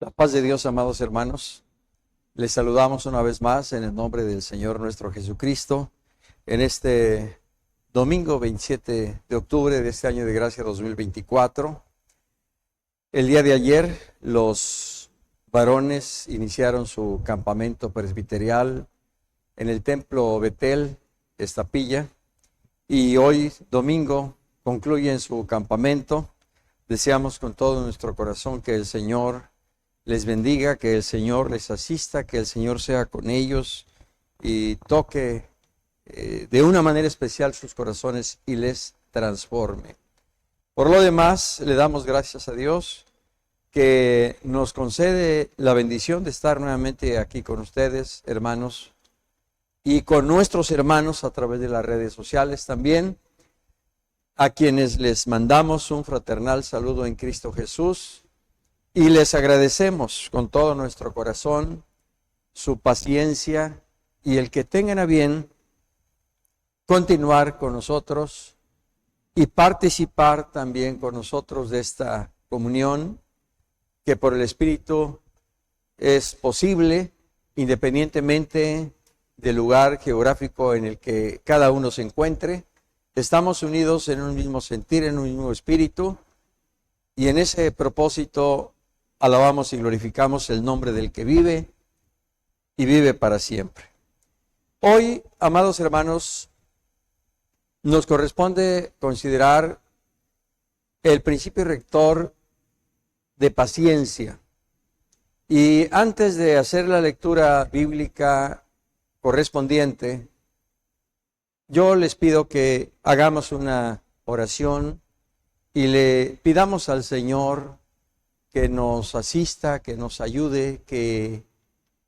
La paz de Dios, amados hermanos. Les saludamos una vez más en el nombre del Señor nuestro Jesucristo en este domingo 27 de octubre de este año de gracia 2024. El día de ayer los varones iniciaron su campamento presbiterial en el templo Betel, Estapilla, y hoy domingo concluyen su campamento. Deseamos con todo nuestro corazón que el Señor les bendiga, que el Señor les asista, que el Señor sea con ellos y toque de una manera especial sus corazones y les transforme. Por lo demás, le damos gracias a Dios que nos concede la bendición de estar nuevamente aquí con ustedes, hermanos, y con nuestros hermanos a través de las redes sociales también, a quienes les mandamos un fraternal saludo en Cristo Jesús. Y les agradecemos con todo nuestro corazón su paciencia y el que tengan a bien continuar con nosotros y participar también con nosotros de esta comunión que por el Espíritu es posible independientemente del lugar geográfico en el que cada uno se encuentre. Estamos unidos en un mismo sentir, en un mismo espíritu, y en ese propósito alabamos y glorificamos el nombre del que vive y vive para siempre. Hoy, amados hermanos, nos corresponde considerar el principio rector de paciencia. Y antes de hacer la lectura bíblica correspondiente, yo les pido que hagamos una oración y le pidamos al Señor que nos asista, que nos ayude, que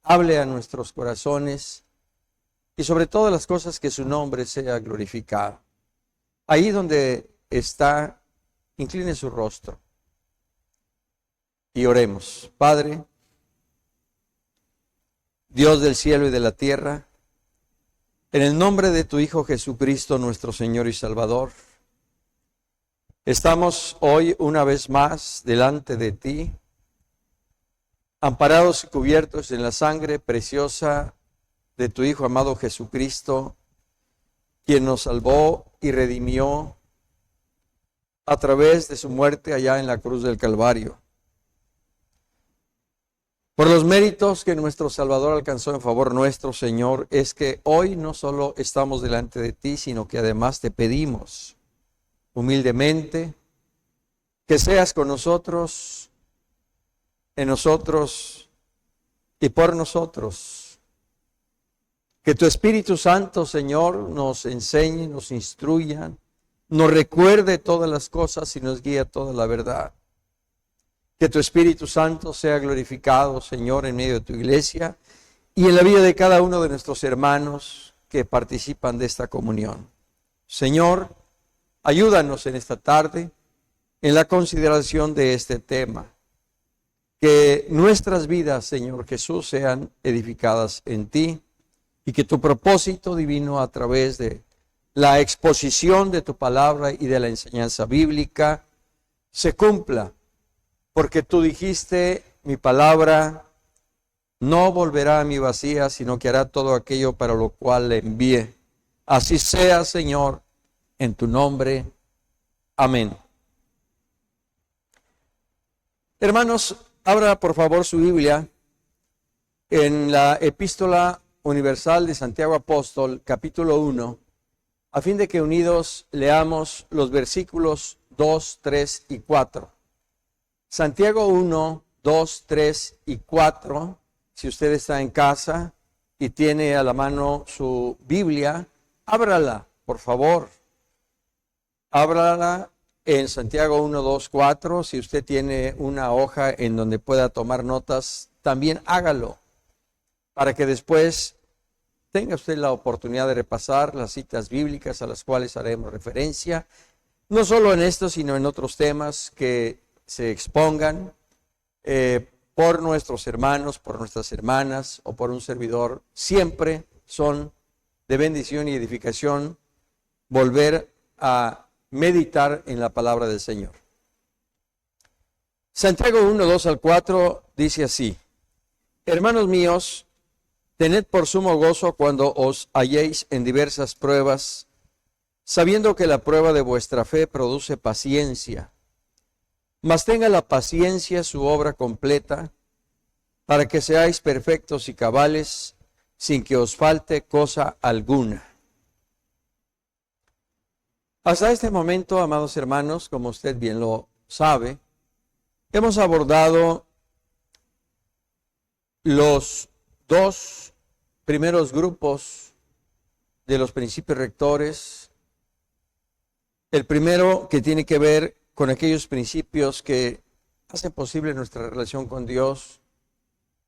hable a nuestros corazones y sobre todas las cosas que su nombre sea glorificado. Ahí donde está, incline su rostro y oremos. Padre, Dios del cielo y de la tierra, en el nombre de tu Hijo Jesucristo, nuestro Señor y Salvador, estamos hoy una vez más delante de ti, amparados y cubiertos en la sangre preciosa de tu Hijo amado Jesucristo, quien nos salvó y redimió a través de su muerte allá en la cruz del Calvario. Por los méritos que nuestro Salvador alcanzó en favor nuestro, Señor, es que hoy no solo estamos delante de ti, sino que además te pedimos humildemente que seas con nosotros, en nosotros y por nosotros. Que tu Espíritu Santo, Señor, nos enseñe, nos instruya, nos recuerde todas las cosas y nos guíe a toda la verdad. Que tu Espíritu Santo sea glorificado, Señor, en medio de tu iglesia y en la vida de cada uno de nuestros hermanos que participan de esta comunión. Señor, ayúdanos en esta tarde en la consideración de este tema. Que nuestras vidas, Señor Jesús, sean edificadas en ti y que tu propósito divino a través de la exposición de tu palabra y de la enseñanza bíblica se cumpla. Porque tú dijiste, mi palabra no volverá a mí vacía, sino que hará todo aquello para lo cual le envié. Así sea, Señor, en tu nombre. Amén. Hermanos, abra por favor su Biblia en la Epístola Universal de Santiago Apóstol, capítulo 1, a fin de que unidos leamos los versículos 2, 3 y 4. Santiago 1, 2, 3 y 4, si usted está en casa y tiene a la mano su Biblia, ábrala, por favor. Ábrala en Santiago 1, 2, 4. Si usted tiene una hoja en donde pueda tomar notas, también hágalo, para que después tenga usted la oportunidad de repasar las citas bíblicas a las cuales haremos referencia, no solo en esto, sino en otros temas que se expongan por nuestros hermanos, por nuestras hermanas o por un servidor. Siempre son de bendición y edificación volver a meditar en la palabra del Señor. Santiago 1, 2 al 4 dice así: Hermanos míos, tened por sumo gozo cuando os halléis en diversas pruebas, sabiendo que la prueba de vuestra fe produce paciencia. Mas tenga la paciencia su obra completa, para que seáis perfectos y cabales, sin que os falte cosa alguna. Hasta este momento, amados hermanos, como usted bien lo sabe, hemos abordado los dos primeros grupos de los principios rectores. El primero, que tiene que ver con aquellos principios que hacen posible nuestra relación con Dios,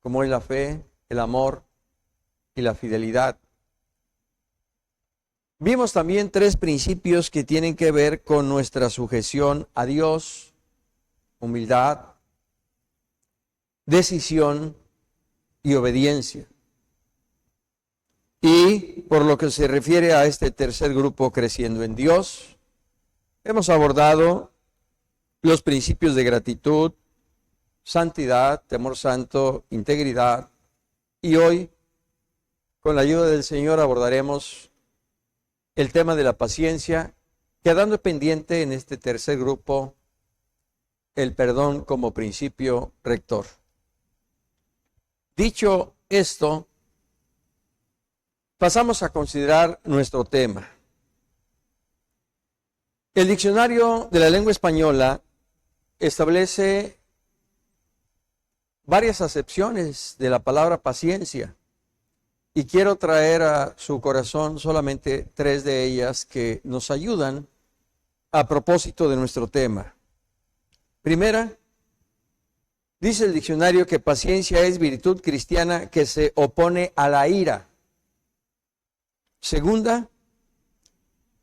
como es la fe, el amor y la fidelidad. Vimos también tres principios que tienen que ver con nuestra sujeción a Dios: humildad, decisión y obediencia. Y por lo que se refiere a este tercer grupo, creciendo en Dios, hemos abordado los principios de gratitud, santidad, temor santo, integridad, y hoy, con la ayuda del Señor, abordaremos el tema de la paciencia, quedando pendiente en este tercer grupo el perdón como principio rector. Dicho esto, pasamos a considerar nuestro tema. El diccionario de la lengua española establece varias acepciones de la palabra paciencia, y quiero traer a su corazón solamente tres de ellas que nos ayudan a propósito de nuestro tema. Primera, dice el diccionario que paciencia es virtud cristiana que se opone a la ira. Segunda,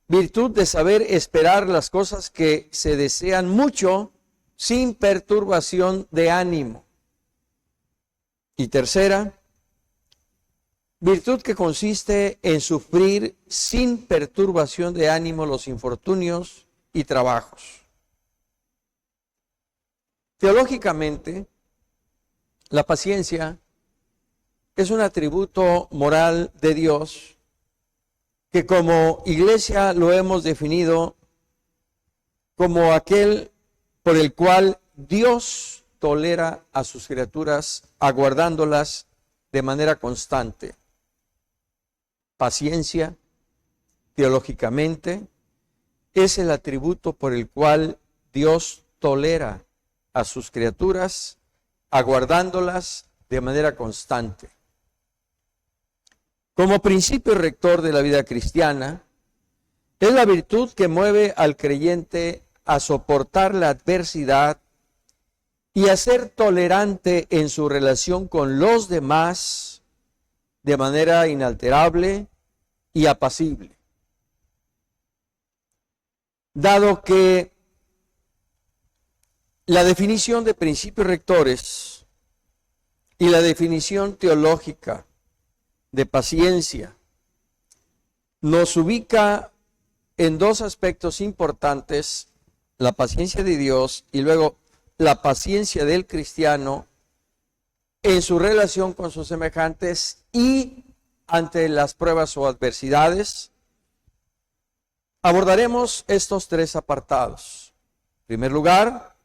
virtud de saber esperar las cosas que se desean mucho sin perturbación de ánimo. Y tercera, virtud que consiste en sufrir sin perturbación de ánimo los infortunios y trabajos. Teológicamente, la paciencia es un atributo moral de Dios que como iglesia lo hemos definido como aquel por el cual Dios tolera a sus criaturas, aguardándolas de manera constante. Paciencia, teológicamente, es el atributo por el cual Dios tolera a sus criaturas, aguardándolas de manera constante. Como principio rector de la vida cristiana, es la virtud que mueve al creyente a soportar la adversidad y a ser tolerante en su relación con los demás de manera inalterable y apacible. Dado que la definición de principios rectores y la definición teológica de paciencia nos ubica en dos aspectos importantes: la paciencia de Dios y luego la paciencia del cristiano en su relación con sus semejantes y ante las pruebas o adversidades. Abordaremos estos tres apartados. En primer lugar,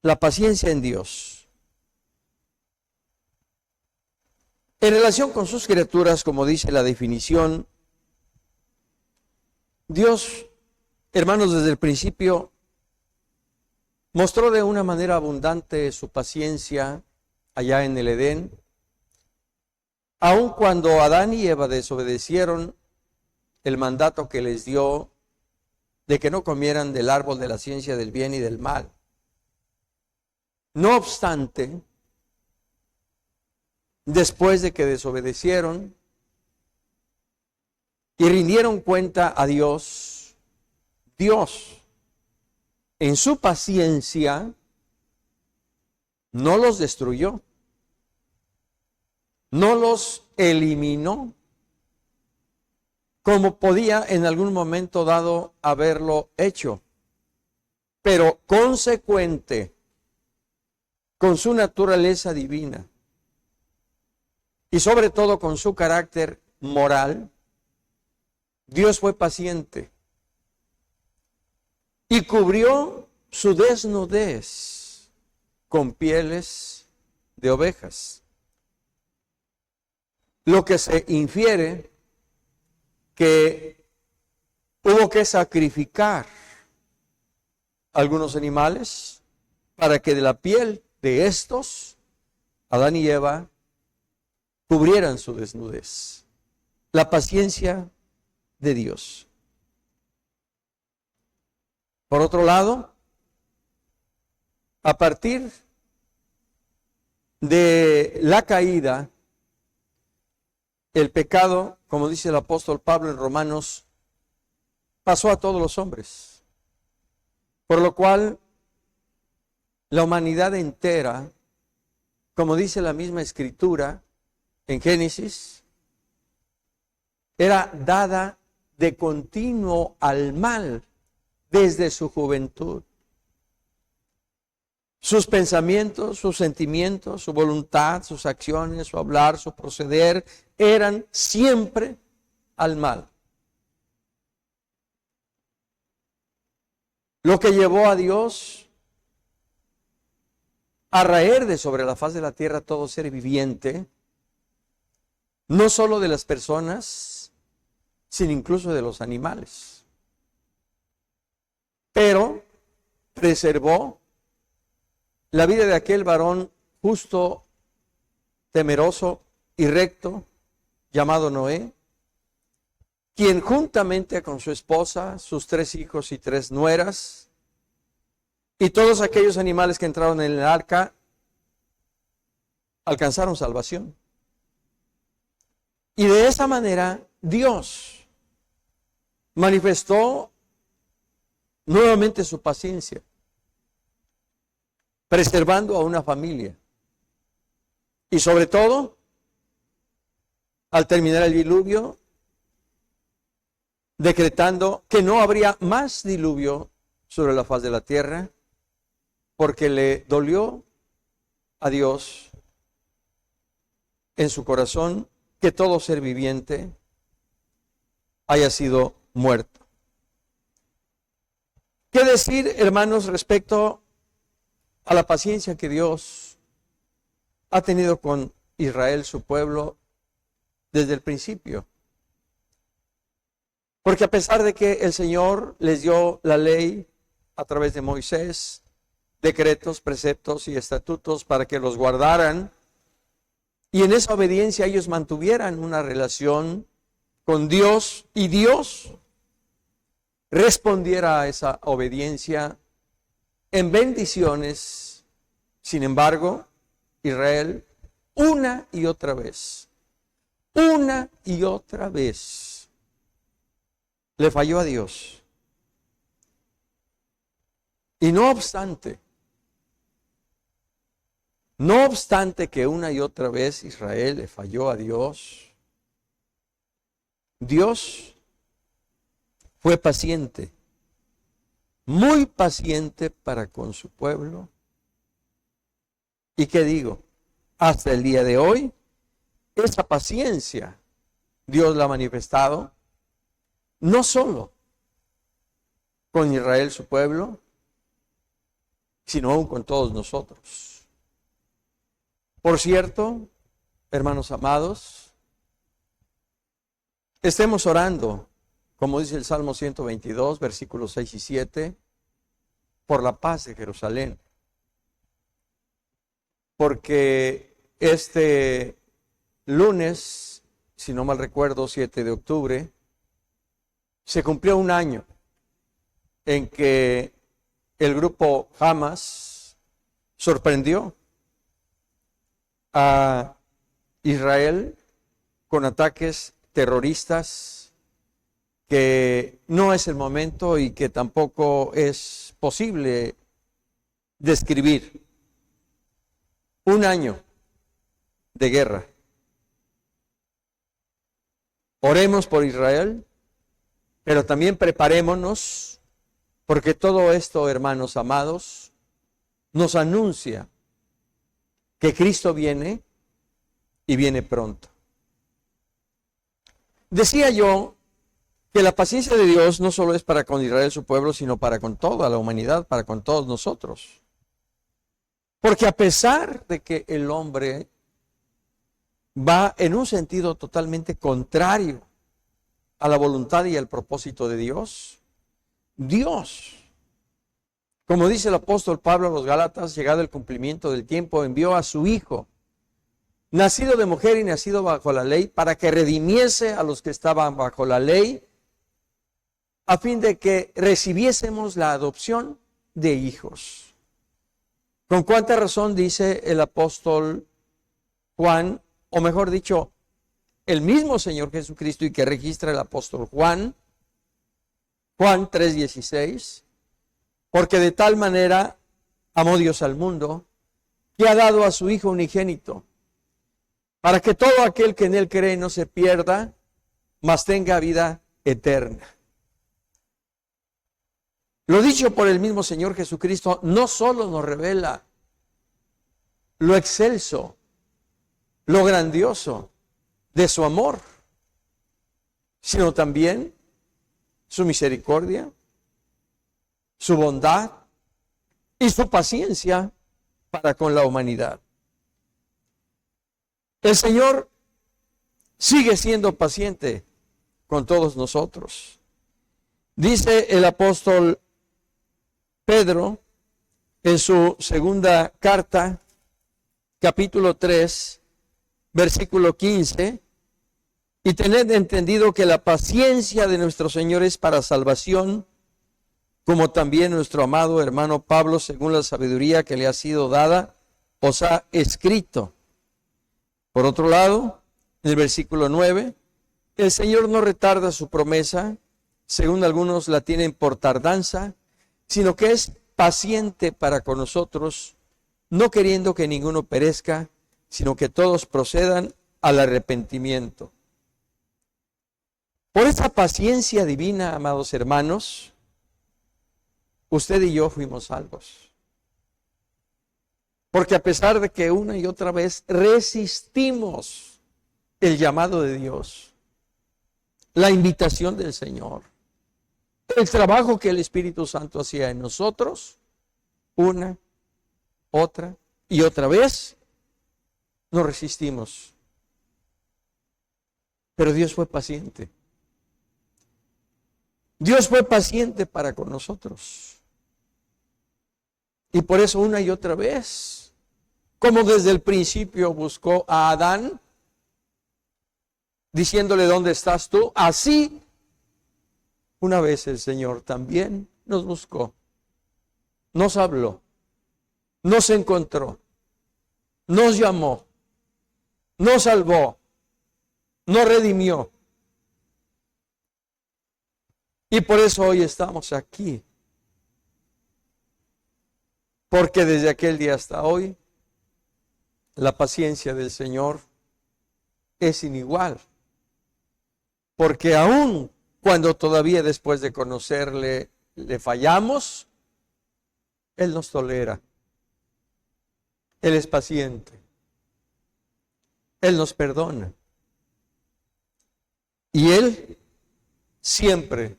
la paciencia en Dios. En relación con sus criaturas, como dice la definición, Dios, hermanos, desde el principio mostró de una manera abundante su paciencia allá en el Edén, aun cuando Adán y Eva desobedecieron el mandato que les dio de que no comieran del árbol de la ciencia del bien y del mal. No obstante, después de que desobedecieron y rindieron cuenta a Dios, Dios, en su paciencia, no los destruyó, no los eliminó, como podía en algún momento dado haberlo hecho. pero consecuente con su naturaleza divina y sobre todo con su carácter moral, Dios fue paciente y cubrió su desnudez con pieles de ovejas. Lo que se infiere que hubo que sacrificar algunos animales para que de la piel de estos, Adán y Eva cubrieran su desnudez. La paciencia de Dios. Por otro lado, a partir de la caída, el pecado, como dice el apóstol Pablo en Romanos, pasó a todos los hombres. Por lo cual, la humanidad entera, como dice la misma Escritura en Génesis, era dada de continuo al mal desde su juventud. Sus pensamientos, sus sentimientos, su voluntad, sus acciones, su hablar, su proceder, eran siempre al mal. Lo que llevó a Dios a raer de sobre la faz de la tierra todo ser viviente, no solo de las personas, sino incluso de los animales. Pero preservó la vida de aquel varón justo, temeroso y recto, llamado Noé, quien juntamente con su esposa, sus 3 hijos y 3 nueras, y todos aquellos animales que entraron en el arca, alcanzaron salvación. Y de esa manera, Dios manifestó nuevamente su paciencia, preservando a una familia. Y sobre todo, al terminar el diluvio, decretando que no habría más diluvio sobre la faz de la tierra, porque le dolió a Dios en su corazón que todo ser viviente haya sido muerto. ¿Qué decir, hermanos, respecto a la paciencia que Dios ha tenido con Israel, su pueblo, desde el principio? Porque a pesar de que el Señor les dio la ley a través de Moisés, decretos, preceptos y estatutos para que los guardaran, y en esa obediencia ellos mantuvieran una relación con Dios, y Dios respondiera a esa obediencia en bendiciones. Sin embargo, Israel una y otra vez le falló a Dios. Y no obstante que una y otra vez Israel le falló a Dios, Dios fue paciente, muy paciente para con su pueblo. ¿Y qué digo? Hasta el día de hoy, esa paciencia Dios la ha manifestado, no solo con Israel, su pueblo, sino aún con todos nosotros. Por cierto, hermanos amados, estemos orando, como dice el Salmo 122, versículos 6 y 7, por la paz de Jerusalén. Porque este lunes, si no mal recuerdo, 7 de octubre, se cumplió un año en que el grupo Hamas sorprendió a Israel con ataques terroristas que no es el momento y que tampoco es posible describir. Un año de guerra. Oremos por Israel, pero también preparémonos Porque todo esto, hermanos amados, nos anuncia que Cristo viene y viene pronto. Decía yo que la paciencia de Dios no solo es para con Israel, su pueblo, sino para con toda la humanidad, para con todos nosotros. Porque a pesar de que el hombre va en un sentido totalmente contrario a la voluntad y al propósito de Dios, Dios, como dice el apóstol Pablo a los Gálatas, llegado el cumplimiento del tiempo, envió a su Hijo, nacido de mujer y nacido bajo la ley, para que redimiese a los que estaban bajo la ley, a fin de que recibiésemos la adopción de hijos. ¿Con cuánta razón dice el apóstol Juan, o mejor dicho, el mismo Señor Jesucristo, y que registra el apóstol Juan 3:16, porque de tal manera amó Dios al mundo, que ha dado a su Hijo unigénito, para que todo aquel que en él cree no se pierda, mas tenga vida eterna. Lo dicho por el mismo Señor Jesucristo no solo nos revela lo excelso, lo grandioso de su amor, sino también su misericordia, su bondad y su paciencia para con la humanidad. El Señor sigue siendo paciente con todos nosotros. Dice el apóstol Pedro en su segunda carta, capítulo 3, versículo 15, y tened entendido que la paciencia de nuestro Señor es para salvación, como también nuestro amado hermano Pablo, según la sabiduría que le ha sido dada, os ha escrito. Por otro lado, en el versículo 9, el Señor no retarda su promesa, según algunos la tienen por tardanza, sino que es paciente para con nosotros, no queriendo que ninguno perezca, sino que todos procedan al arrepentimiento. Por esa paciencia divina, amados hermanos, usted y yo fuimos salvos. Porque a pesar de que una y otra vez resistimos el llamado de Dios, la invitación del Señor, el trabajo que el Espíritu Santo hacía en nosotros, una, otra y otra vez, nos resistimos. Pero Dios fue paciente. Dios fue paciente para con nosotros. Y por eso una y otra vez, como desde el principio buscó a Adán, diciéndole, ¿dónde estás tú? Así, una vez el Señor también nos buscó, nos habló, nos encontró, nos llamó, nos salvó, nos redimió. Y por eso hoy estamos aquí. Porque desde aquel día hasta hoy, la paciencia del Señor es inigual. Porque aún cuando todavía después de conocerle le fallamos, Él nos tolera. Él es paciente. Él nos perdona. Y Él siempre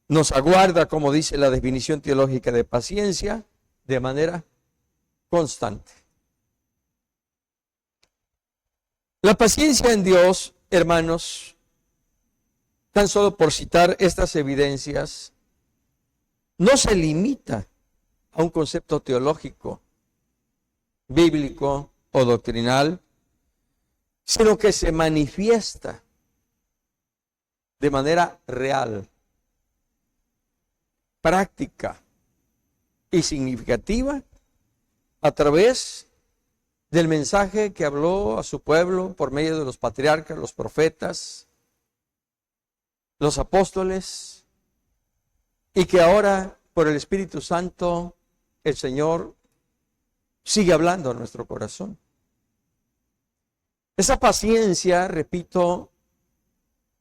nos aguarda, como dice la definición teológica de paciencia, de manera constante. La paciencia en Dios, hermanos, tan solo por citar estas evidencias, no se limita a un concepto teológico, bíblico o doctrinal, sino que se manifiesta de manera real, práctica y significativa a través del mensaje que habló a su pueblo por medio de los patriarcas, los profetas, los apóstoles, y que ahora por el Espíritu Santo el Señor sigue hablando a nuestro corazón. Esa paciencia, repito,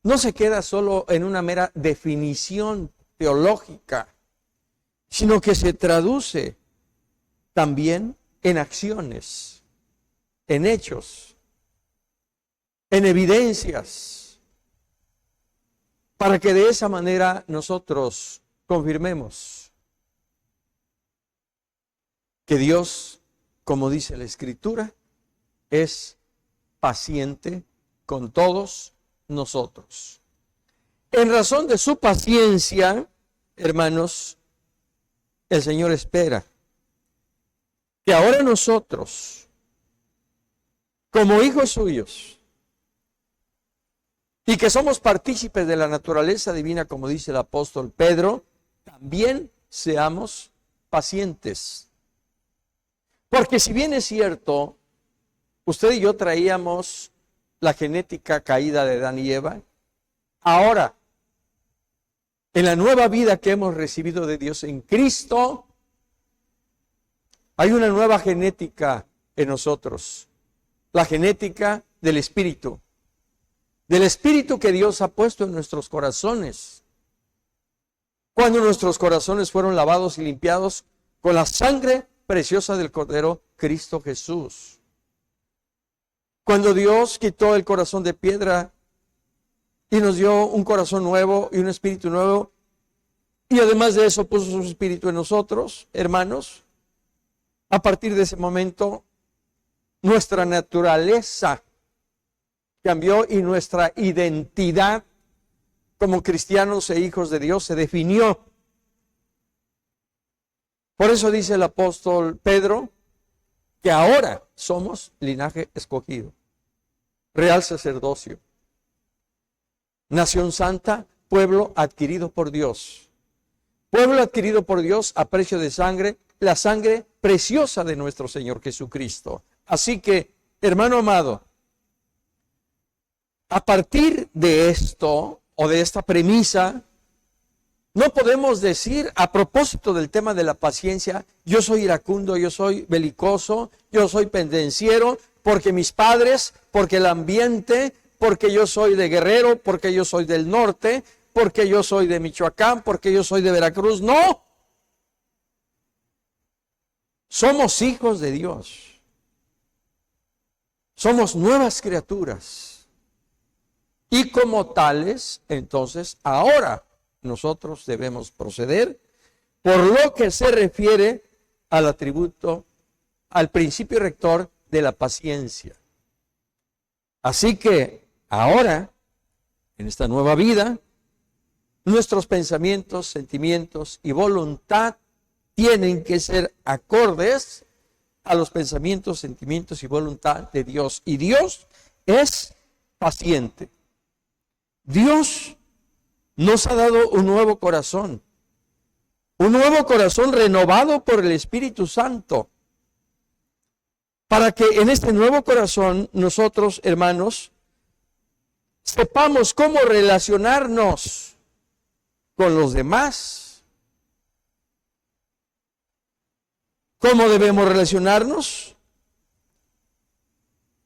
no se queda solo en una mera definición teológica sino que se traduce también en acciones, en hechos, en evidencias, para que de esa manera nosotros confirmemos que Dios, como dice la Escritura, es paciente con todos nosotros. En razón de su paciencia, hermanos, el Señor espera que ahora nosotros, como hijos suyos, y que somos partícipes de la naturaleza divina, como dice el apóstol Pedro, también seamos pacientes. Porque si bien es cierto, usted y yo traíamos la genética caída de Adán y Eva, ahora, en la nueva vida que hemos recibido de Dios en Cristo, hay una nueva genética en nosotros, la genética del Espíritu que Dios ha puesto en nuestros corazones. Cuando nuestros corazones fueron lavados y limpiados con la sangre preciosa del Cordero Cristo Jesús. Cuando Dios quitó el corazón de piedra y nos dio un corazón nuevo y un espíritu nuevo, y además de eso puso su espíritu en nosotros, hermanos, a partir de ese momento nuestra naturaleza cambió y nuestra identidad como cristianos e hijos de Dios se definió. Por eso dice el apóstol Pedro que ahora somos linaje escogido, real sacerdocio, nación santa, pueblo adquirido por Dios. Pueblo adquirido por Dios a precio de sangre, la sangre preciosa de nuestro Señor Jesucristo. Así que, hermano amado, a partir de esto, o de esta premisa, no podemos decir, a propósito del tema de la paciencia, yo soy iracundo, yo soy belicoso, yo soy pendenciero, porque mis padres, porque el ambiente, porque yo soy de Guerrero, porque yo soy del norte, porque yo soy de Michoacán, porque yo soy de Veracruz. ¡No! Somos hijos de Dios. Somos nuevas criaturas. Y como tales, entonces, ahora nosotros debemos proceder por lo que se refiere al atributo, al principio rector de la paciencia. Así que ahora, en esta nueva vida, nuestros pensamientos, sentimientos y voluntad tienen que ser acordes a los pensamientos, sentimientos y voluntad de Dios. Y Dios es paciente. Dios nos ha dado un nuevo corazón renovado por el Espíritu Santo, para que en este nuevo corazón nosotros, hermanos, sepamos cómo relacionarnos con los demás. ¿Cómo debemos relacionarnos?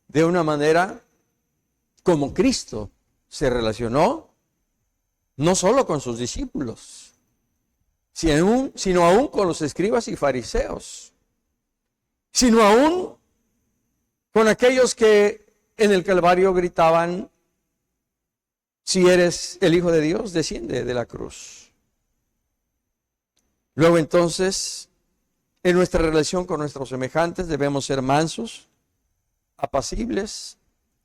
De una manera como Cristo se relacionó, no solo con sus discípulos, sino aún con los escribas y fariseos, sino aún con aquellos que en el Calvario gritaban: si eres el Hijo de Dios, desciende de la cruz. Luego entonces, en nuestra relación con nuestros semejantes debemos ser mansos, apacibles,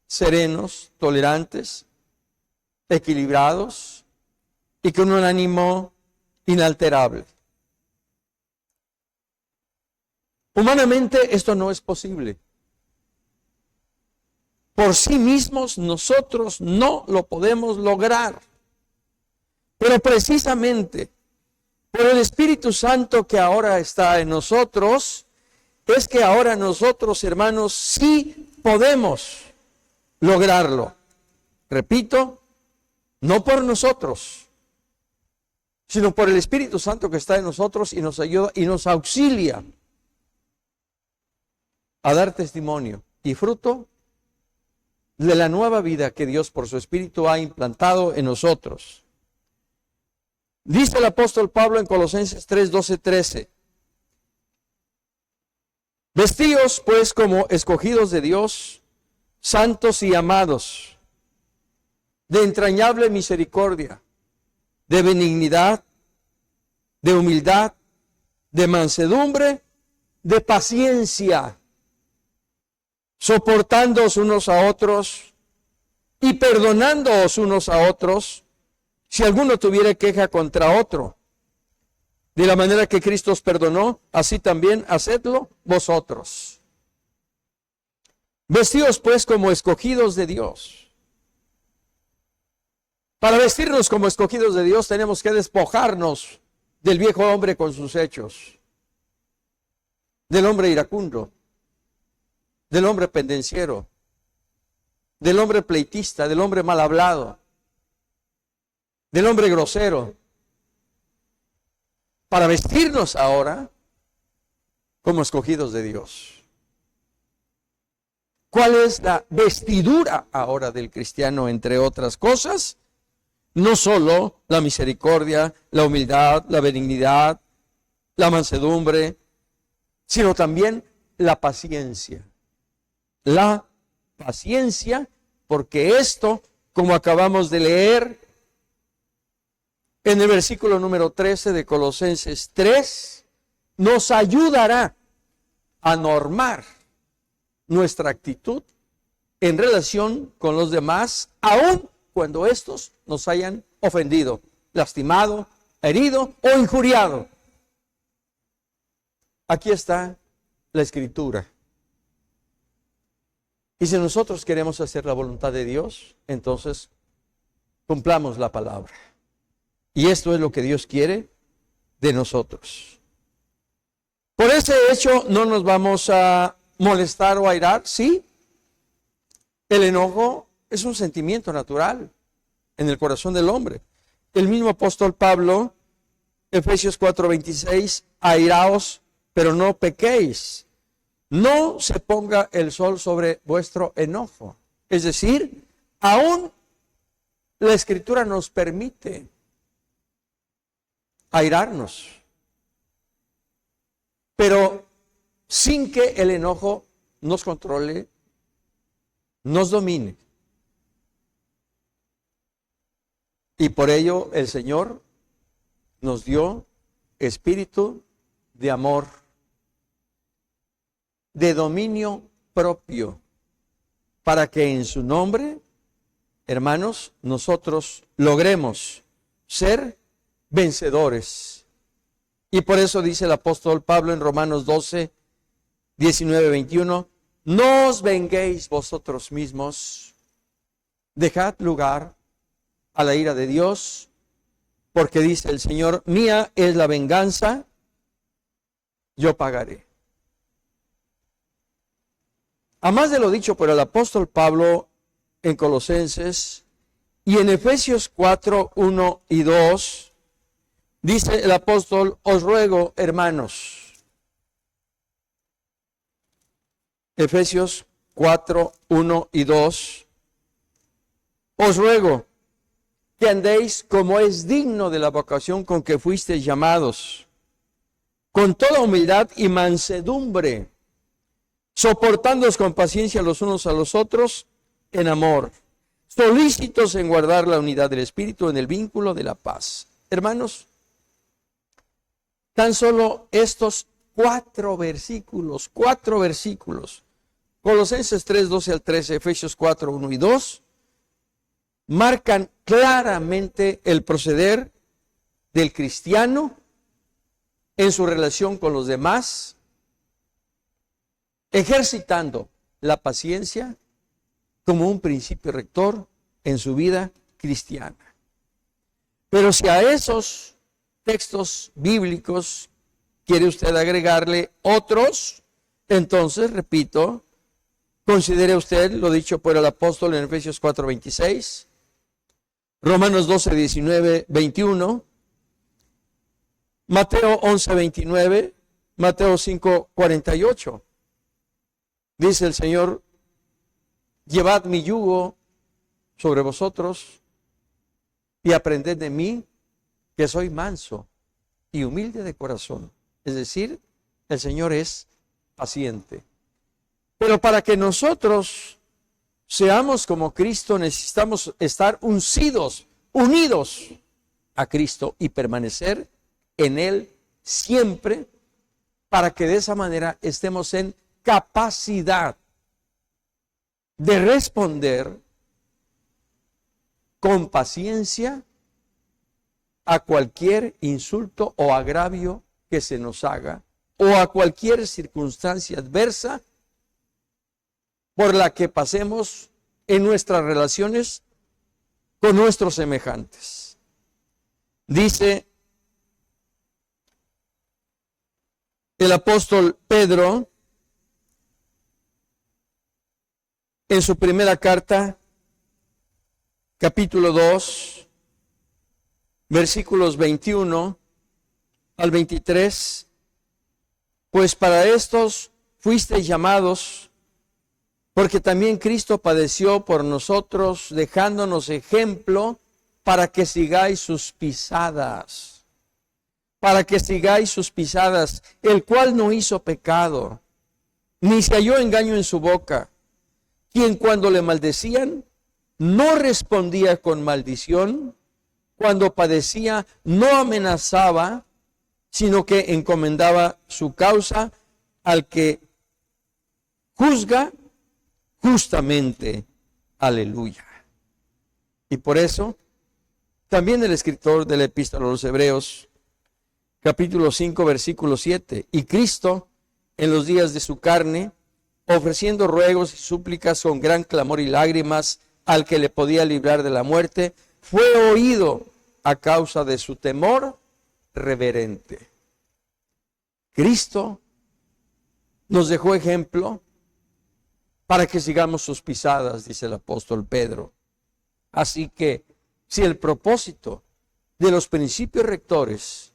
serenos, tolerantes, equilibrados y con un ánimo inalterable. Humanamente esto no es posible. Por sí mismos nosotros no lo podemos lograr. Pero precisamente por el Espíritu Santo que ahora está en nosotros, es que ahora nosotros, hermanos, sí podemos lograrlo. Repito, no por nosotros, sino por el Espíritu Santo que está en nosotros y nos ayuda y nos auxilia a dar testimonio y fruto de la nueva vida que Dios por su Espíritu ha implantado en nosotros. Dice el apóstol Pablo en Colosenses 3, 12, 13. Vestíos pues como escogidos de Dios, santos y amados, de entrañable misericordia, de benignidad, de humildad, de mansedumbre, de paciencia, soportándoos unos a otros y perdonándoos unos a otros, si alguno tuviera queja contra otro. De la manera que Cristo os perdonó, así también hacedlo vosotros. Vestíos pues como escogidos de Dios. Para vestirnos como escogidos de Dios tenemos que despojarnos del viejo hombre con sus hechos, del hombre iracundo, del hombre pendenciero, del hombre pleitista, del hombre mal hablado, del hombre grosero, para vestirnos ahora como escogidos de Dios. ¿Cuál es la vestidura ahora del cristiano, entre otras cosas? No solo la misericordia, la humildad, la benignidad, la mansedumbre, sino también la paciencia. La paciencia, porque esto, como acabamos de leer en el versículo número 13 de Colosenses 3, nos ayudará a normar nuestra actitud en relación con los demás, aun cuando estos nos hayan ofendido, lastimado, herido o injuriado. Aquí está la Escritura. Y si nosotros queremos hacer la voluntad de Dios, entonces cumplamos la palabra. Y esto es lo que Dios quiere de nosotros. Por ese hecho no nos vamos a molestar o airar, sí. El enojo es un sentimiento natural en el corazón del hombre. El mismo apóstol Pablo, Efesios 4:26, airaos, pero no pequéis. No se ponga el sol sobre vuestro enojo. Es decir, aún la Escritura nos permite airarnos, pero sin que el enojo nos controle, nos domine. Y por ello el Señor nos dio espíritu de amor, de dominio propio, para que en su nombre, hermanos, nosotros logremos ser vencedores. Y por eso dice el apóstol Pablo en Romanos 12, 19, 21, no os venguéis vosotros mismos, dejad lugar a la ira de Dios, porque dice el Señor, mía es la venganza, yo pagaré. A más de lo dicho por el apóstol Pablo en Colosenses y en Efesios 4, 1 y 2, dice el apóstol, os ruego, hermanos, Efesios 4, 1 y 2, os ruego que andéis como es digno de la vocación con que fuisteis llamados, con toda humildad y mansedumbre, soportándoos con paciencia los unos a los otros en amor, solícitos en guardar la unidad del Espíritu en el vínculo de la paz. Hermanos, tan solo estos cuatro versículos, Colosenses 3, 12 al 13, Efesios 4, 1 y 2, marcan claramente el proceder del cristiano en su relación con los demás, ejercitando la paciencia como un principio rector en su vida cristiana. Pero si a esos textos bíblicos quiere usted agregarle otros, entonces, repito, considere usted lo dicho por el apóstol en Efesios 4:26, Romanos 12:19, 21, Mateo 11:29, Mateo 5:48. Dice el Señor, llevad mi yugo sobre vosotros y aprended de mí, que soy manso y humilde de corazón. Es decir, el Señor es paciente. Pero para que nosotros seamos como Cristo, necesitamos estar unidos a Cristo y permanecer en Él siempre, para que de esa manera estemos en capacidad de responder con paciencia a cualquier insulto o agravio que se nos haga, o a cualquier circunstancia adversa por la que pasemos en nuestras relaciones con nuestros semejantes. Dice el apóstol Pedro en su primera carta, capítulo 2, versículos 21 al 23, pues para estos fuisteis llamados, porque también Cristo padeció por nosotros, dejándonos ejemplo para que sigáis sus pisadas. Para que sigáis sus pisadas, el cual no hizo pecado, ni se halló engaño en su boca, quien cuando le maldecían, no respondía con maldición, cuando padecía, no amenazaba, sino que encomendaba su causa al que juzga justamente. Aleluya. Y por eso, también el escritor de la Epístola a los Hebreos, capítulo 5, versículo 7, y Cristo, en los días de su carne, ofreciendo ruegos y súplicas con gran clamor y lágrimas al que le podía librar de la muerte, fue oído a causa de su temor reverente. Cristo nos dejó ejemplo para que sigamos sus pisadas, dice el apóstol Pedro. Así que, si el propósito de los principios rectores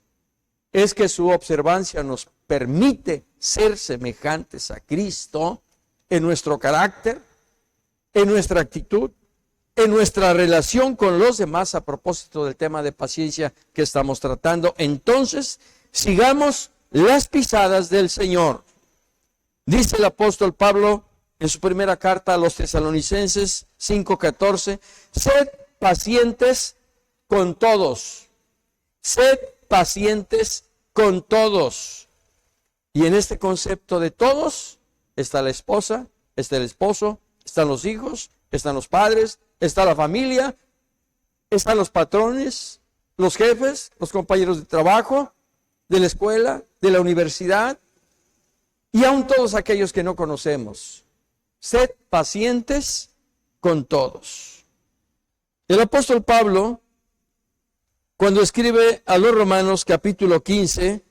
es que su observancia nos permite ser semejantes a Cristo en nuestro carácter, en nuestra actitud, en nuestra relación con los demás, a propósito del tema de paciencia que estamos tratando, entonces sigamos las pisadas del Señor. Dice el apóstol Pablo en su primera carta a los Tesalonicenses 5:14, sed pacientes con todos, sed pacientes con todos. Y en este concepto de todos está la esposa, está el esposo, están los hijos, están los padres, está la familia, están los patrones, los jefes, los compañeros de trabajo, de la escuela, de la universidad, y aún todos aquellos que no conocemos. Sed pacientes con todos. El apóstol Pablo, cuando escribe a los Romanos capítulo 15,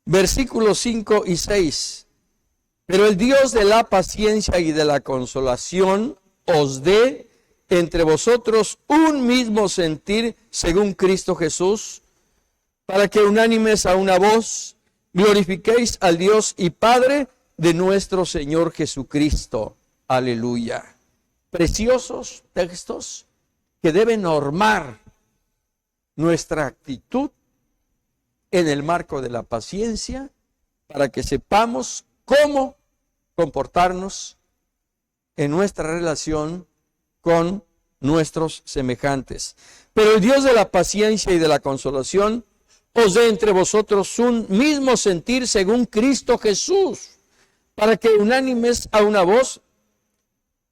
versículos 5 y 6, pero el Dios de la paciencia y de la consolación os dé entre vosotros un mismo sentir según Cristo Jesús, para que unánimes a una voz glorifiquéis al Dios y Padre de nuestro Señor Jesucristo. Aleluya. Preciosos textos que deben normar nuestra actitud en el marco de la paciencia, para que sepamos cómo comportarnos en nuestra relación con nuestros semejantes. Pero el Dios de la paciencia y de la consolación os dé entre vosotros un mismo sentir según Cristo Jesús, para que unánimes a una voz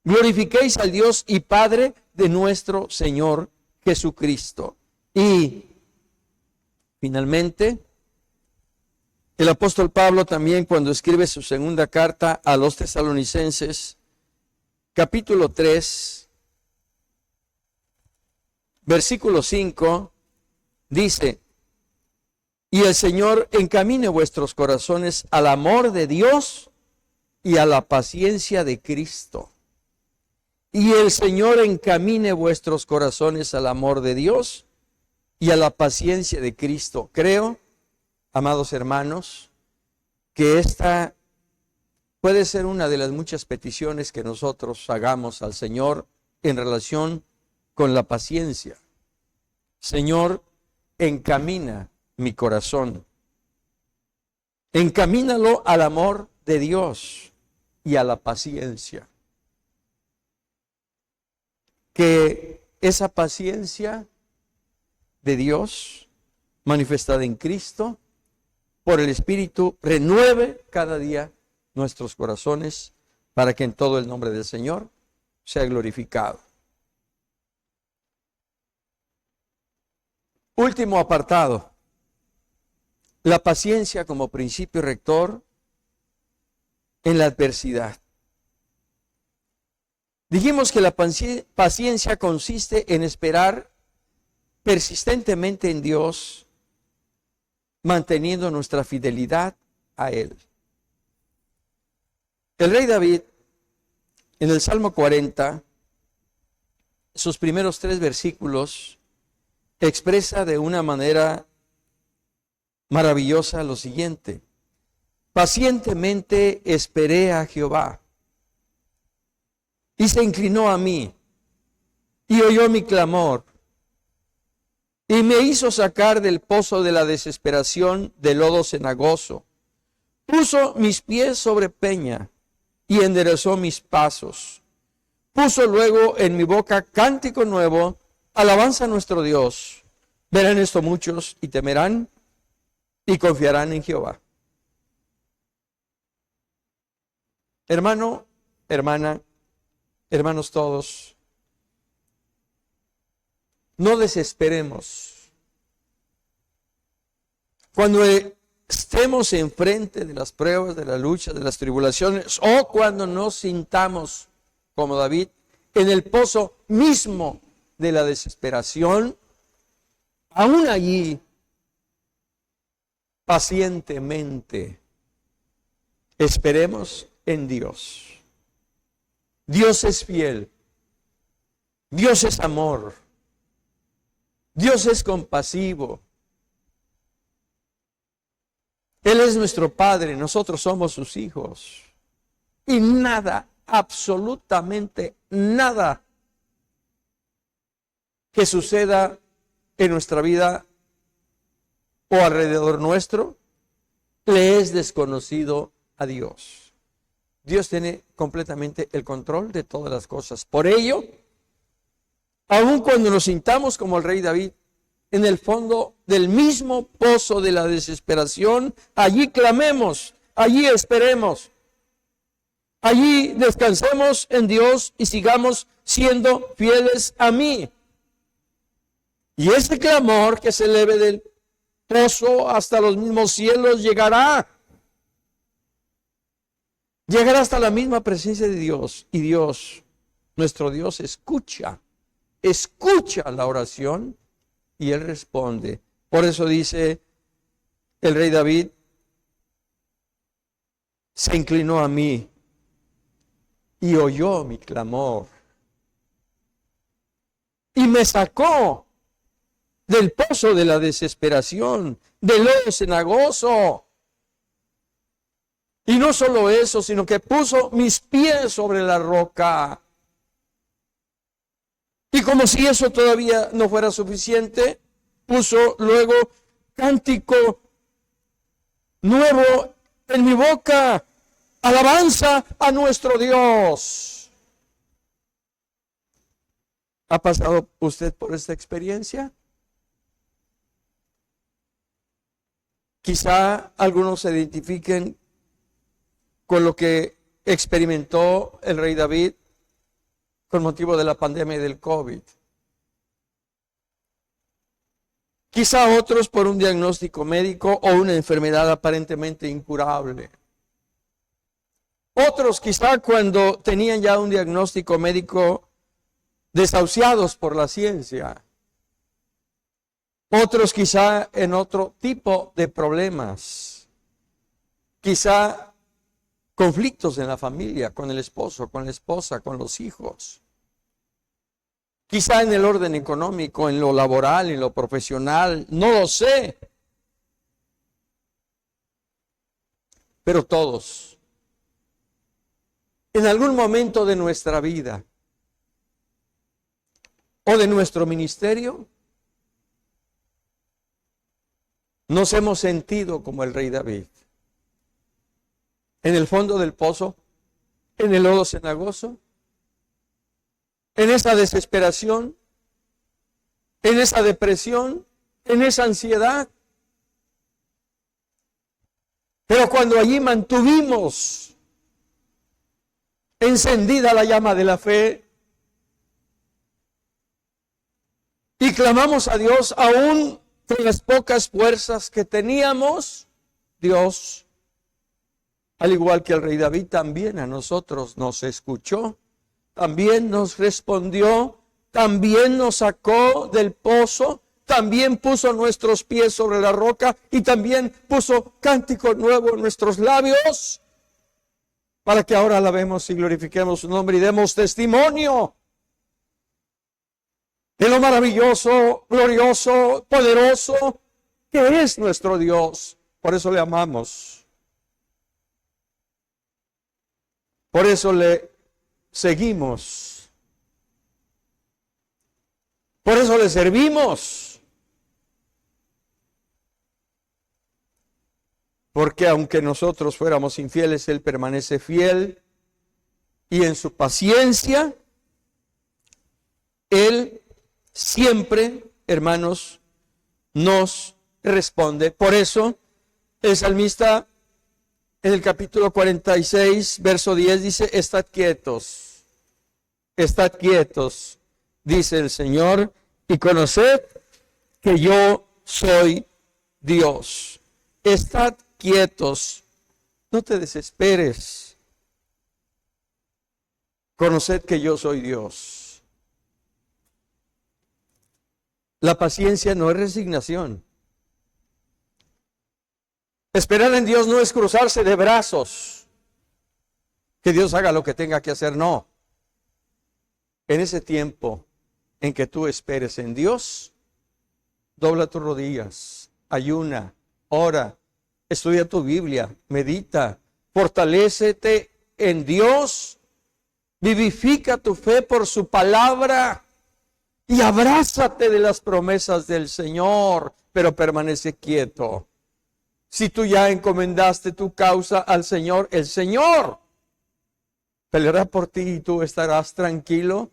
glorifiquéis al Dios y Padre de nuestro Señor Jesucristo. Y finalmente, el apóstol Pablo también, cuando escribe su segunda carta a los Tesalonicenses, capítulo 3, versículo 5, dice, y el Señor encamine vuestros corazones al amor de Dios y a la paciencia de Cristo. Y el Señor encamine vuestros corazones al amor de Dios y a la paciencia de Cristo. Creo, amados hermanos, que esta puede ser una de las muchas peticiones que nosotros hagamos al Señor en relación con la paciencia. Señor, encamina mi corazón. Encamínalo al amor de Dios y a la paciencia. Que esa paciencia de Dios, manifestada en Cristo, por el Espíritu, renueve cada día nuestros corazones para que en todo el nombre del Señor sea glorificado. Último apartado. La paciencia como principio rector en la adversidad. Dijimos que la paciencia consiste en esperar persistentemente en Dios, manteniendo nuestra fidelidad a Él. El rey David, en el Salmo 40, sus primeros 3 versículos, expresa de una manera maravillosa lo siguiente: pacientemente esperé a Jehová, y se inclinó a mí, y oyó mi clamor, y me hizo sacar del pozo de la desesperación, del lodo cenagoso. Puso mis pies sobre peña, y enderezó mis pasos. Puso luego en mi boca cántico nuevo, alabanza a nuestro Dios. Verán esto muchos, y temerán, y confiarán en Jehová. Hermano, hermana, hermanos todos, no desesperemos. Cuando estemos enfrente de las pruebas, de las luchas, de las tribulaciones, o cuando nos sintamos, como David, en el pozo mismo de la desesperación, aún allí, pacientemente, esperemos en Dios. Dios es fiel. Dios es amor. Dios es compasivo. Él es nuestro Padre, nosotros somos sus hijos. Y nada, absolutamente nada que suceda en nuestra vida o alrededor nuestro le es desconocido a Dios. Dios tiene completamente el control de todas las cosas. Por ello, aun cuando nos sintamos como el rey David, en el fondo del mismo pozo de la desesperación, allí clamemos, allí esperemos, allí descansemos en Dios y sigamos siendo fieles a mí. Y ese clamor que se eleve del pozo hasta los mismos cielos llegará hasta la misma presencia de Dios. Y Dios, nuestro Dios, escucha la oración y Él responde. Por eso dice el rey David, se inclinó a mí y oyó mi clamor y me sacó del pozo de la desesperación, del lodo cenagoso. Y no solo eso, sino que puso mis pies sobre la roca. Y como si eso todavía no fuera suficiente, puso luego cántico nuevo en mi boca, alabanza a nuestro Dios. ¿Ha pasado usted por esta experiencia? Quizá algunos se identifiquen con lo que experimentó el rey David con motivo de la pandemia del COVID. Quizá otros por un diagnóstico médico o una enfermedad aparentemente incurable. Otros quizá cuando tenían ya un diagnóstico médico desahuciados por la ciencia. Otros quizá en otro tipo de problemas. Quizá conflictos en la familia, con el esposo, con la esposa, con los hijos. Quizá en el orden económico, en lo laboral, en lo profesional, no lo sé. Pero todos, en algún momento de nuestra vida o de nuestro ministerio, Nos hemos sentido como el rey David. En el fondo del pozo, en el lodo cenagoso, en esa desesperación, en esa depresión, en esa ansiedad. Pero cuando allí mantuvimos encendida la llama de la fe y clamamos a Dios aún con las pocas fuerzas que teníamos, Dios, al igual que el rey David, también a nosotros nos escuchó, también nos respondió, también nos sacó del pozo, también puso nuestros pies sobre la roca y también puso cántico nuevo en nuestros labios, para que ahora alabemos y glorifiquemos su nombre y demos testimonio de lo maravilloso, glorioso, poderoso que es nuestro Dios. Por eso le amamos. Por eso le seguimos. Por eso le servimos. Porque aunque nosotros fuéramos infieles, Él permanece fiel y en su paciencia, Él siempre, hermanos, nos responde. Por eso, el salmista en el capítulo 46, verso 10 dice, estad quietos, dice el Señor, y conoced que yo soy Dios. Estad quietos, no te desesperes, conoced que yo soy Dios. La paciencia no es resignación. Esperar en Dios no es cruzarse de brazos, que Dios haga lo que tenga que hacer, no. En ese tiempo en que tú esperes en Dios, dobla tus rodillas, ayuna, ora, estudia tu Biblia, medita, fortalécete en Dios, vivifica tu fe por su palabra y abrázate de las promesas del Señor, pero permanece quieto. Si tú ya encomendaste tu causa al Señor, el Señor peleará por ti y tú estarás tranquilo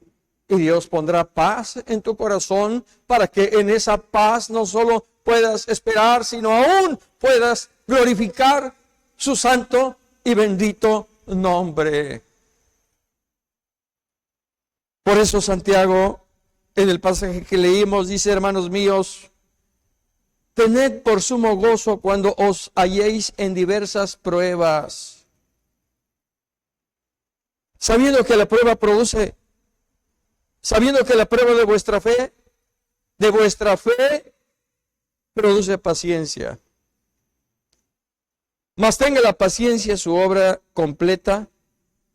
y Dios pondrá paz en tu corazón para que en esa paz no solo puedas esperar, sino aún puedas glorificar su santo y bendito nombre. Por eso Santiago, en el pasaje que leímos, dice, hermanos míos, tened por sumo gozo cuando os halléis en diversas pruebas, sabiendo que la prueba de vuestra fe produce paciencia. Mas tenga la paciencia su obra completa,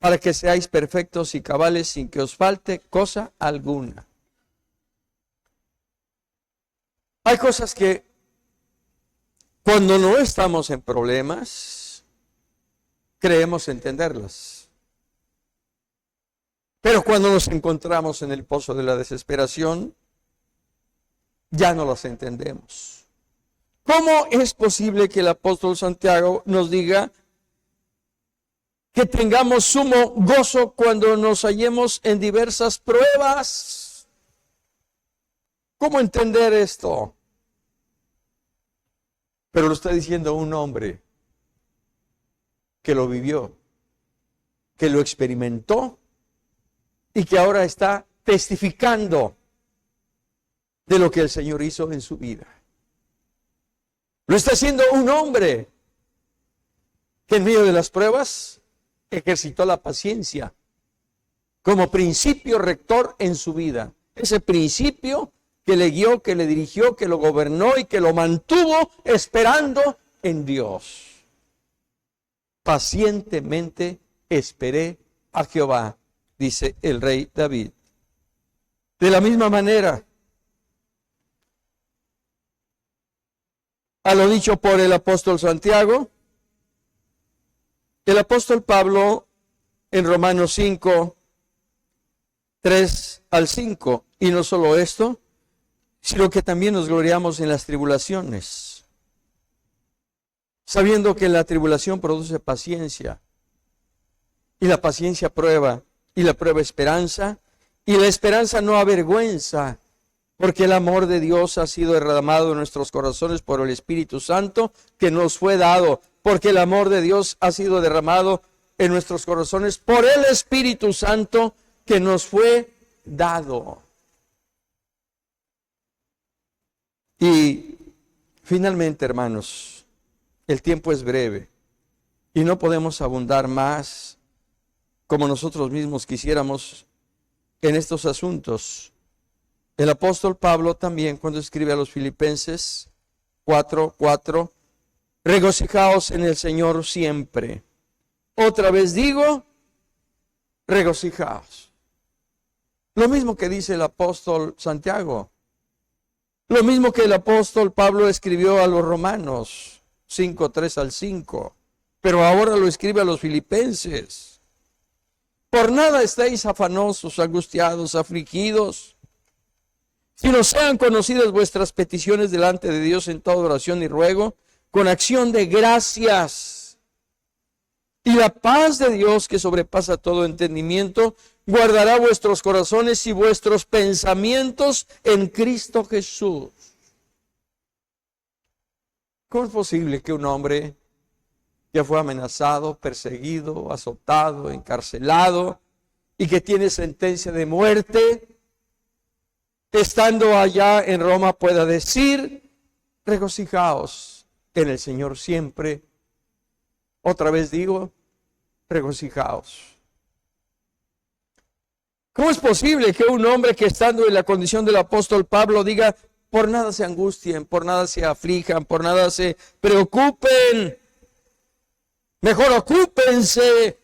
para que seáis perfectos y cabales sin que os falte cosa alguna. Hay cosas que cuando no estamos en problemas, creemos entenderlas. Pero cuando nos encontramos en el pozo de la desesperación, ya no las entendemos. ¿Cómo es posible que el apóstol Santiago nos diga que tengamos sumo gozo cuando nos hallemos en diversas pruebas? ¿Cómo entender esto? Pero lo está diciendo un hombre que lo vivió, que lo experimentó y que ahora está testificando de lo que el Señor hizo en su vida. Lo está haciendo un hombre que en medio de las pruebas ejercitó la paciencia como principio rector en su vida. Ese principio que le guió, que le dirigió, que lo gobernó y que lo mantuvo esperando en Dios. Pacientemente esperé a Jehová, dice el rey David. De la misma manera, a lo dicho por el apóstol Santiago, el apóstol Pablo en Romanos 5, 3 al 5, y no solo esto, sino que también nos gloriamos en las tribulaciones, sabiendo que la tribulación produce paciencia, y la paciencia prueba, y la prueba esperanza, y la esperanza no avergüenza, porque el amor de Dios ha sido derramado en nuestros corazones por el Espíritu Santo que nos fue dado, porque el amor de Dios ha sido derramado en nuestros corazones por el Espíritu Santo que nos fue dado. Y finalmente, hermanos, el tiempo es breve y no podemos abundar más como nosotros mismos quisiéramos en estos asuntos. El apóstol Pablo también, cuando escribe a los Filipenses 4:4, regocijaos en el Señor siempre. Otra vez digo, regocijaos. Lo mismo que dice el apóstol Santiago. Lo mismo que el apóstol Pablo escribió a los Romanos 5:3-5. Pero ahora lo escribe a los Filipenses. Por nada estéis afanosos, angustiados, afligidos, sino sean conocidas vuestras peticiones delante de Dios en toda oración y ruego, con acción de gracias. Y la paz de Dios, que sobrepasa todo entendimiento, guardará vuestros corazones y vuestros pensamientos en Cristo Jesús. ¿Cómo es posible que un hombre ya fue amenazado, perseguido, azotado, encarcelado y que tiene sentencia de muerte, estando allá en Roma, pueda decir, regocijaos en el Señor siempre? Otra vez digo, regocijaos. ¿Cómo es posible que un hombre que estando en la condición del apóstol Pablo diga, por nada se angustien, por nada se aflijan, por nada se preocupen? Mejor ocúpense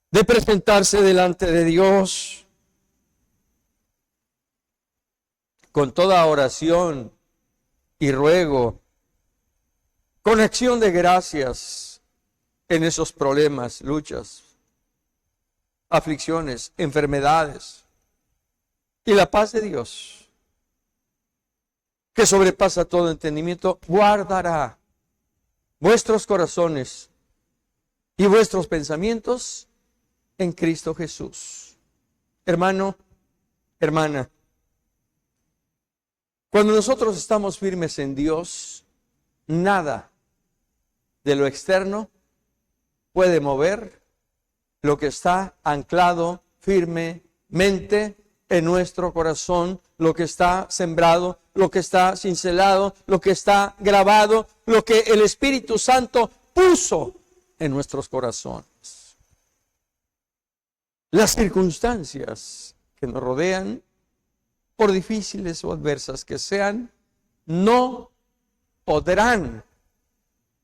de presentarse delante de Dios con toda oración y ruego, con acción de gracias en esos problemas, luchas, aflicciones, enfermedades. Y la paz de Dios, que sobrepasa todo entendimiento, guardará vuestros corazones y vuestros pensamientos en Cristo Jesús. Hermano, hermana, cuando nosotros estamos firmes en Dios, nada de lo externo puede mover lo que está anclado firmemente en nuestro corazón, lo que está sembrado, lo que está cincelado, lo que está grabado, lo que el Espíritu Santo puso en nuestros corazones. Las circunstancias que nos rodean, por difíciles o adversas que sean, no podrán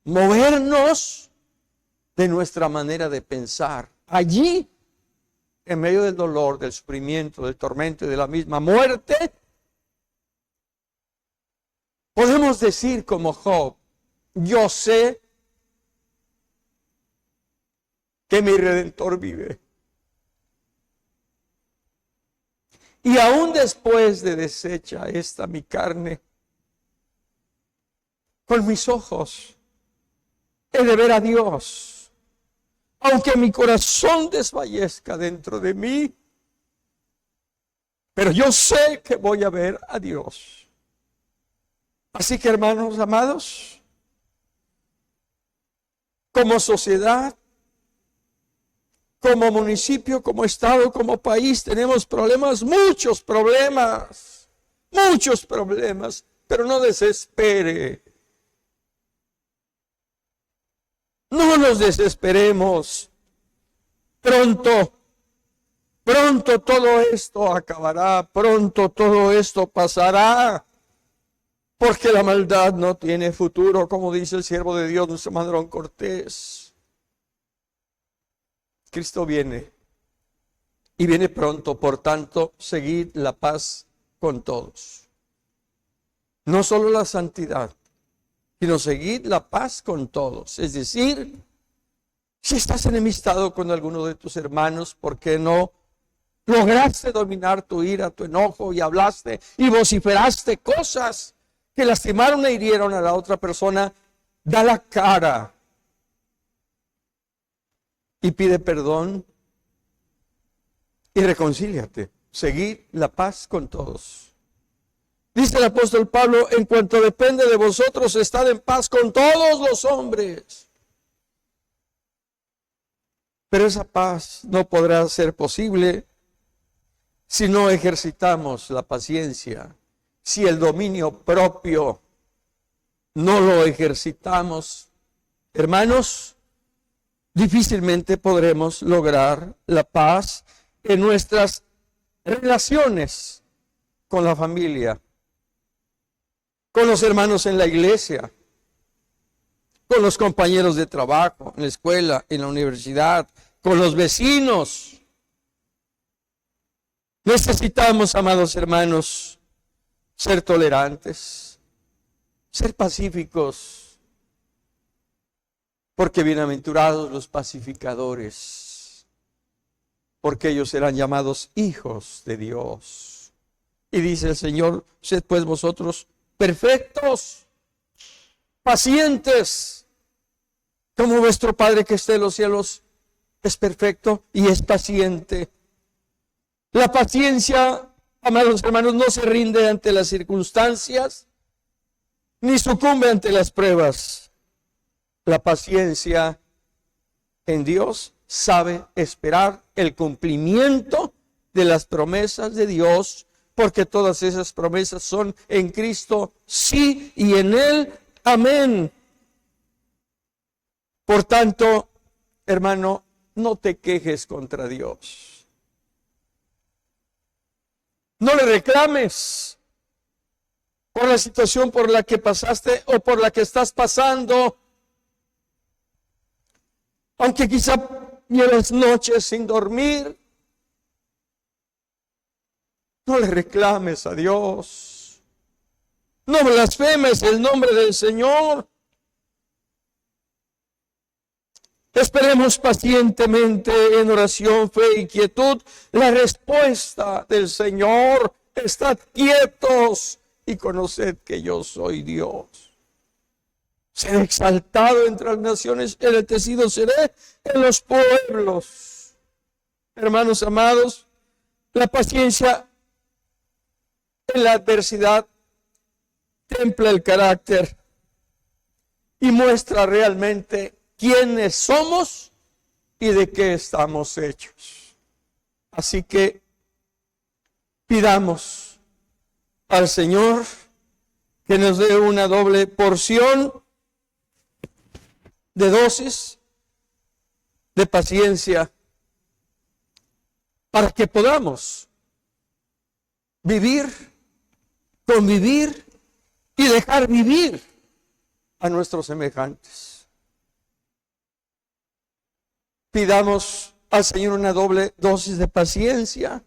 movernos de nuestra manera de pensar. Allí, en medio del dolor, del sufrimiento, del tormento y de la misma muerte, podemos decir como Job, yo sé que mi Redentor vive. Y aún después de deshecha esta mi carne, con mis ojos he de ver a Dios. Aunque mi corazón desfallezca dentro de mí, pero yo sé que voy a ver a Dios. Así que, hermanos amados, como sociedad, como municipio, como estado, como país, tenemos problemas, muchos problemas, pero no desespere. No nos desesperemos. Pronto todo esto acabará, pronto todo esto pasará, porque la maldad no tiene futuro, como dice el siervo de Dios, nuestro Madrón Cortés. Cristo viene, y viene pronto, por tanto, seguid la paz con todos. No solo la santidad, sino seguid la paz con todos. Es decir, si estás enemistado con alguno de tus hermanos, ¿por qué no lograste dominar tu ira, tu enojo y hablaste y vociferaste cosas que lastimaron e hirieron a la otra persona, da la cara y pide perdón y reconcíliate. Seguid la paz con todos. Dice el apóstol Pablo, en cuanto depende de vosotros, estad en paz con todos los hombres. Pero esa paz no podrá ser posible si no ejercitamos la paciencia, si el dominio propio no lo ejercitamos. Hermanos, difícilmente podremos lograr la paz en nuestras relaciones con la familia, con los hermanos en la iglesia, con los compañeros de trabajo, en la escuela, en la universidad, con los vecinos. Necesitamos, amados hermanos, ser tolerantes, ser pacíficos, porque bienaventurados los pacificadores, porque ellos serán llamados hijos de Dios. Y dice el Señor, sed pues vosotros perfectos, pacientes, como vuestro Padre que está en los cielos es perfecto y es paciente. La paciencia, amados hermanos, no se rinde ante las circunstancias, ni sucumbe ante las pruebas. La paciencia en Dios sabe esperar el cumplimiento de las promesas de Dios, porque todas esas promesas son en Cristo sí y en Él amén. Por tanto, hermano, no te quejes contra Dios. No le reclames por la situación por la que pasaste o por la que estás pasando. Aunque quizá lleves noches sin dormir, no le reclames a Dios. No blasfemes el nombre del Señor. Esperemos pacientemente en oración, fe y quietud la respuesta del Señor. Estad quietos y conoced que yo soy Dios. Seré exaltado entre las naciones, enaltecido seré en los pueblos. Hermanos amados, la paciencia en la adversidad templa el carácter y muestra realmente quiénes somos y de qué estamos hechos. Así que pidamos al Señor que nos dé una doble porción de dosis de paciencia para que podamos vivir, convivir y dejar vivir a nuestros semejantes. Pidamos al Señor una doble dosis de paciencia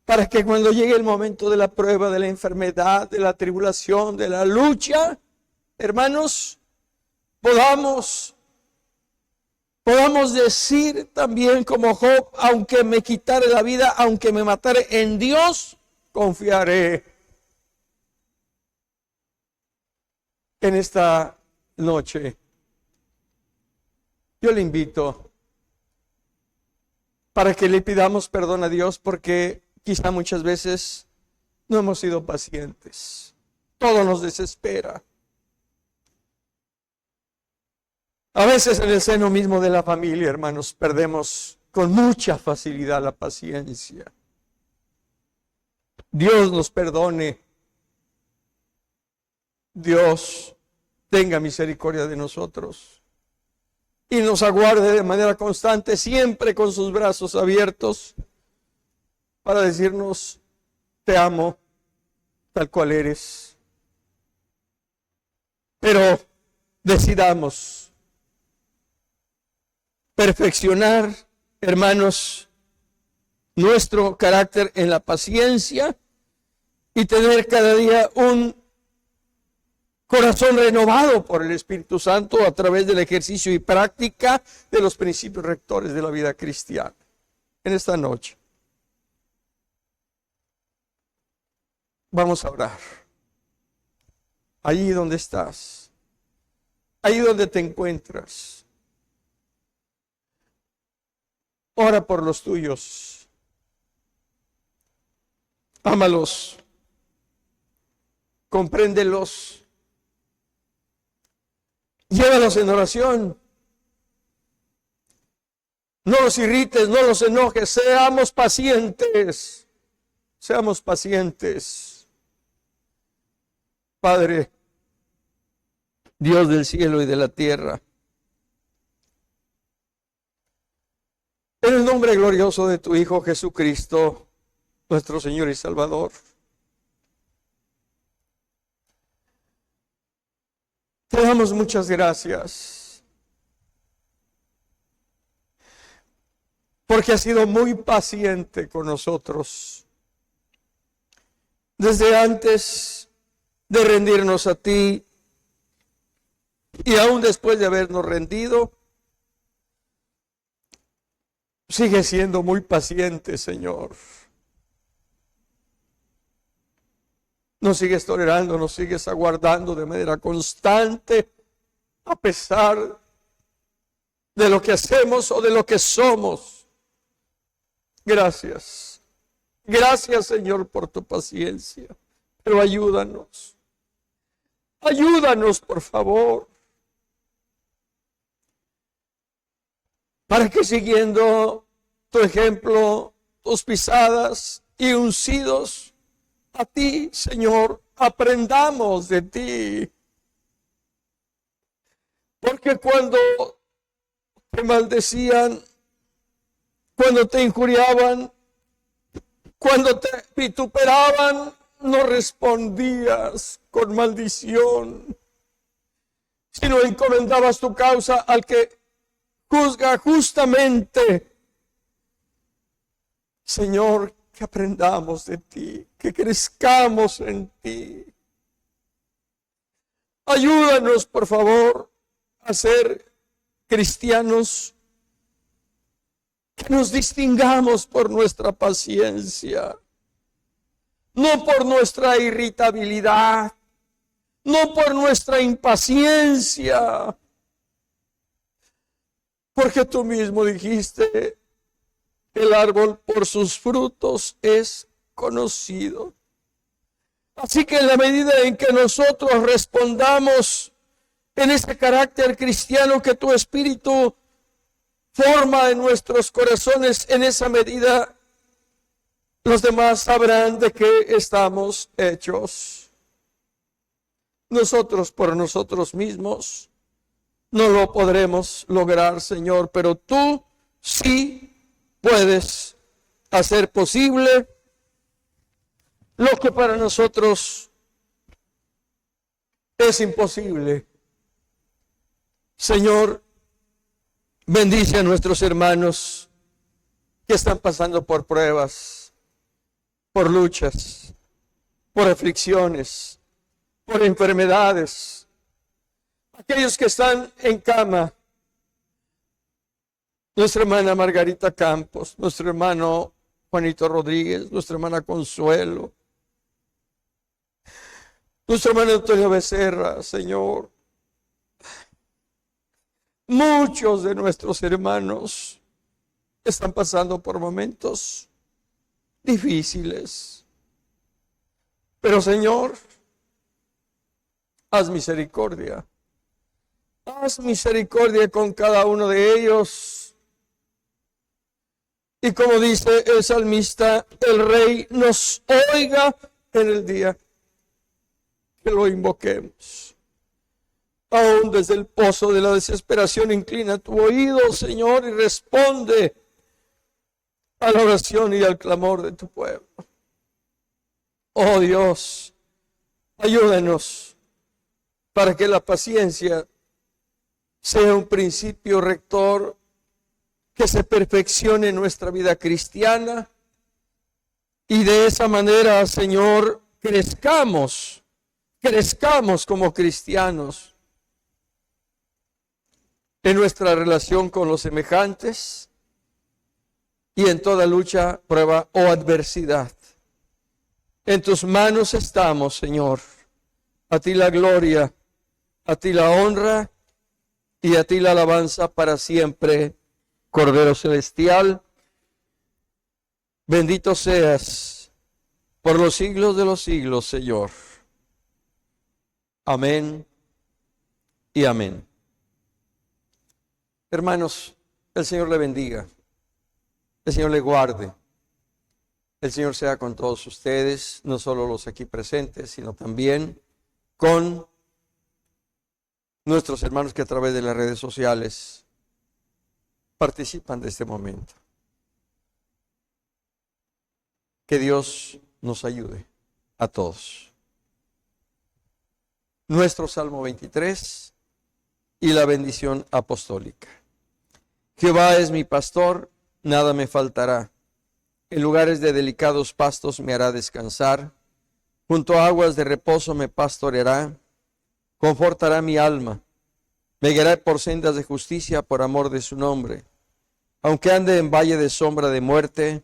para que cuando llegue el momento de la prueba, de la enfermedad, de la tribulación, de la lucha, hermanos, podamos decir también como Job, aunque me quitare la vida, aunque me matare, en Dios confiaré. En esta noche yo le invito para que le pidamos perdón a Dios porque quizá muchas veces no hemos sido pacientes. Todo nos desespera. A veces en el seno mismo de la familia, hermanos, perdemos con mucha facilidad la paciencia. Dios nos perdone. Dios tenga misericordia de nosotros y nos aguarde de manera constante, siempre con sus brazos abiertos, para decirnos, te amo tal cual eres. Pero decidamos perfeccionar, hermanos, nuestro carácter en la paciencia y tener cada día un corazón renovado por el Espíritu Santo a través del ejercicio y práctica de los principios rectores de la vida cristiana. En esta noche vamos a orar. allí donde estás, allí donde te encuentras. Ora por los tuyos. Ámalos. Compréndelos. Llévalos en oración. No los irrites, no los enojes. Seamos pacientes. Seamos pacientes. Padre, Dios del cielo y de la tierra, en el nombre glorioso de tu Hijo Jesucristo, nuestro Señor y Salvador, te damos muchas gracias, porque has sido muy paciente con nosotros. Desde antes de rendirnos a ti, y aún después de habernos rendido, sigue siendo muy paciente, Señor. Nos sigues tolerando, nos sigues aguardando de manera constante, a pesar de lo que hacemos o de lo que somos. Gracias. Gracias, Señor, por tu paciencia. Pero ayúdanos. Ayúdanos, por favor. Para que siguiendo tu ejemplo, tus pisadas y uncidos a ti, Señor, aprendamos de ti. Porque cuando te maldecían, cuando te injuriaban, cuando te vituperaban, no respondías con maldición, sino encomendabas tu causa al que juzga justamente. Señor, que aprendamos de ti, que crezcamos en ti. Ayúdanos, por favor, a ser cristianos que nos distingamos por nuestra paciencia, no por nuestra irritabilidad, no por nuestra impaciencia, porque tú mismo dijiste, el árbol por sus frutos es conocido. Así que en la medida en que nosotros respondamos en ese carácter cristiano que tu Espíritu forma en nuestros corazones, en esa medida los demás sabrán de qué estamos hechos. Nosotros por nosotros mismos no lo podremos lograr, Señor, pero tú sí puedes hacer posible lo que para nosotros es imposible. Señor, bendice a nuestros hermanos que están pasando por pruebas, por luchas, por aflicciones, por enfermedades. Aquellos que están en cama, nuestra hermana Margarita Campos, nuestro hermano Juanito Rodríguez, nuestra hermana Consuelo, nuestro hermano Antonio Becerra, Señor. Muchos de nuestros hermanos están pasando por momentos difíciles. Pero, Señor, haz misericordia. Haz misericordia con cada uno de ellos. Y como dice el salmista, el Rey nos oiga en el día que lo invoquemos. Aún desde el pozo de la desesperación, inclina tu oído, Señor, y responde a la oración y al clamor de tu pueblo. Oh Dios, ayúdanos para que la paciencia sea un principio rector que se perfeccione en nuestra vida cristiana y de esa manera, Señor, crezcamos como cristianos en nuestra relación con los semejantes y en toda lucha, prueba o adversidad. En tus manos estamos, Señor. A ti la gloria, a ti la honra y a ti la alabanza para siempre, Cordero Celestial. Bendito seas por los siglos de los siglos, Señor. Amén y amén. Hermanos, el Señor le bendiga, el Señor le guarde, el Señor sea con todos ustedes, no solo los aquí presentes, sino también con nuestros hermanos que a través de las redes sociales participan de este momento. Que Dios nos ayude a todos. Nuestro Salmo 23 y la bendición apostólica. Jehová es mi pastor, nada me faltará. En lugares de delicados pastos me hará descansar. Junto a aguas de reposo me pastoreará. Confortará mi alma. Me guiará por sendas de justicia por amor de su nombre. Aunque ande en valle de sombra de muerte,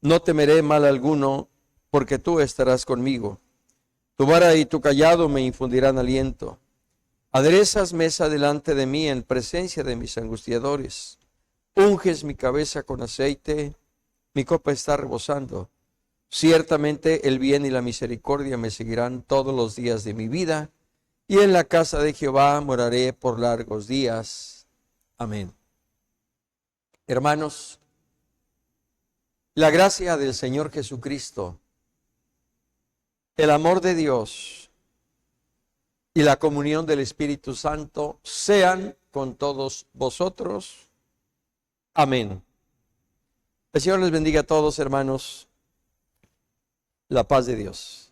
no temeré mal alguno, porque tú estarás conmigo. Tu vara y tu cayado me infundirán aliento. Aderezas mesa delante de mí en presencia de mis angustiadores. Unges mi cabeza con aceite, mi copa está rebosando. Ciertamente el bien y la misericordia me seguirán todos los días de mi vida, y en la casa de Jehová moraré por largos días. Amén. Hermanos, la gracia del Señor Jesucristo, el amor de Dios y la comunión del Espíritu Santo sean con todos vosotros. Amén. El Señor les bendiga a todos, hermanos. La paz de Dios.